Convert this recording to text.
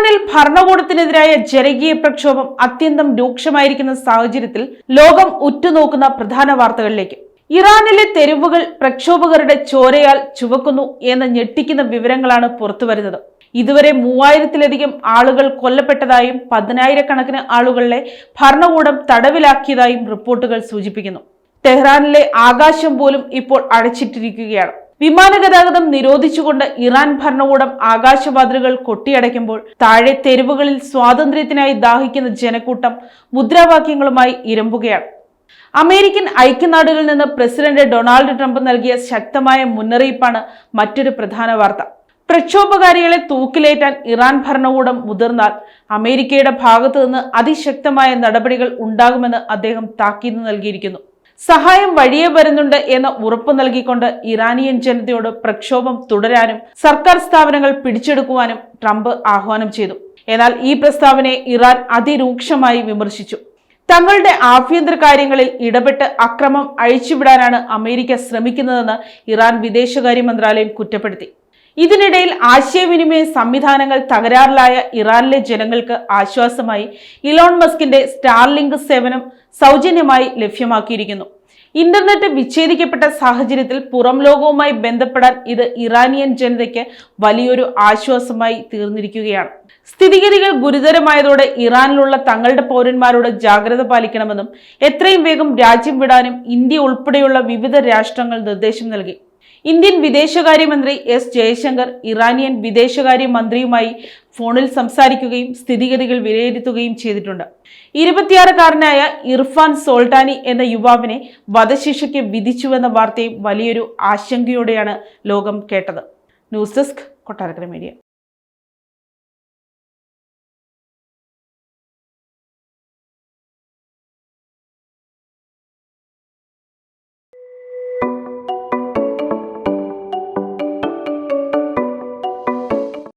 ഇറാനിൽ ഭരണകൂടത്തിനെതിരായ ജനകീയ പ്രക്ഷോഭം അത്യന്തം രൂക്ഷമായിരിക്കുന്ന സാഹചര്യത്തിൽ ലോകം ഉറ്റുനോക്കുന്ന പ്രധാന വാർത്തകളിലേക്ക്. ഇറാനിലെ തെരുവുകൾ പ്രക്ഷോഭകരുടെ ചോരയാൽ ചുവക്കുന്നു എന്ന ഞെട്ടിക്കുന്ന വിവരങ്ങളാണ് പുറത്തുവരുന്നത്. ഇതുവരെ 3000-ലധികം ആളുകൾ കൊല്ലപ്പെട്ടതായും 10,000-കണക്കിന് ആളുകളെ ഭരണകൂടം തടവിലാക്കിയതായും റിപ്പോർട്ടുകൾ സൂചിപ്പിക്കുന്നു. ടെഹ്റാനിലെ ആകാശം പോലും ഇപ്പോൾ അടച്ചിട്ടിരിക്കുകയാണ്. വിമാന ഗതാഗതം നിരോധിച്ചുകൊണ്ട് ഇറാൻ ഭരണകൂടം ആകാശവാതിലുകൾ കൊട്ടിയടയ്ക്കുമ്പോൾ താഴെ തെരുവുകളിൽ സ്വാതന്ത്ര്യത്തിനായി ദാഹിക്കുന്ന ജനക്കൂട്ടം മുദ്രാവാക്യങ്ങളുമായി ഇരമ്പുകയാണ്. അമേരിക്കൻ ഐക്യനാടുകളിൽ നിന്ന് പ്രസിഡന്റ് ഡൊണാൾഡ് ട്രംപ് നൽകിയ ശക്തമായ മുന്നറിയിപ്പാണ് മറ്റൊരു പ്രധാന വാർത്ത. പ്രക്ഷോഭകാരികളെ തൂക്കിലേറ്റാൻ ഇറാൻ ഭരണകൂടം മുതിർന്നാൽ അമേരിക്കയുടെ ഭാഗത്തു നിന്ന് അതിശക്തമായ നടപടികൾ ഉണ്ടാകുമെന്ന് അദ്ദേഹം താക്കീത് നൽകിയിരിക്കുന്നു. സഹായം വഴിയെ വരുന്നുണ്ട് എന്ന ഉറപ്പ് നൽകിക്കൊണ്ട് ഇറാനിയൻ ജനതയോട് പ്രക്ഷോഭം തുടരാനും സർക്കാർ സ്ഥാപനങ്ങൾ പിടിച്ചെടുക്കുവാനും ട്രംപ് ആഹ്വാനം ചെയ്തു. എന്നാൽ ഈ പ്രസ്താവനയെ ഇറാൻ അതിരൂക്ഷമായി വിമർശിച്ചു. തങ്ങളുടെ ആഭ്യന്തര കാര്യങ്ങളിൽ ഇടപെട്ട് അക്രമം അഴിച്ചുവിടാനാണ് അമേരിക്ക ശ്രമിക്കുന്നതെന്ന് ഇറാൻ വിദേശകാര്യ മന്ത്രാലയം കുറ്റപ്പെടുത്തി. ഇതിനിടയിൽ ആശയവിനിമയ സംവിധാനങ്ങൾ തകരാറിലായ ഇറാനിലെ ജനങ്ങൾക്ക് ആശ്വാസമായി ഇലോൺ മസ്കിന്റെ സ്റ്റാർലിങ്ക് സേവനം സൗജന്യമായി ലഭ്യമാക്കിയിരിക്കുന്നു. ഇന്റർനെറ്റ് വിച്ഛേദിക്കപ്പെട്ട സാഹചര്യത്തിൽ പുറം ലോകവുമായി ബന്ധപ്പെടാൻ ഇത് ഇറാനിയൻ ജനതയ്ക്ക് വലിയൊരു ആശ്വാസമായി തീർന്നിരിക്കുകയാണ്. സ്ഥിതിഗതികൾ ഗുരുതരമായതോടെ ഇറാനിലുള്ള തങ്ങളുടെ പൗരന്മാരോട് ജാഗ്രത പാലിക്കണമെന്നും എത്രയും വേഗം രാജ്യം വിടാനും ഇന്ത്യ ഉൾപ്പെടെയുള്ള വിവിധ രാഷ്ട്രങ്ങൾ നിർദ്ദേശം നൽകി. ഇന്ത്യൻ വിദേശകാര്യമന്ത്രി എസ് ജയശങ്കർ ഇറാനിയൻ വിദേശകാര്യ മന്ത്രിയുമായി ഫോണിൽ സംസാരിക്കുകയും സ്ഥിതിഗതികൾ വിലയിരുത്തുകയും ചെയ്തിട്ടുണ്ട്. 26-കാരനായ ഇർഫാൻ സോൾട്ടാനി എന്ന യുവാവിനെ വധശിക്ഷയ്ക്ക് വിധിച്ചുവെന്ന വാർത്തയും വലിയൊരു ആശങ്കയോടെയാണ് ലോകം കേട്ടത്. News desk, Kottarakkara media.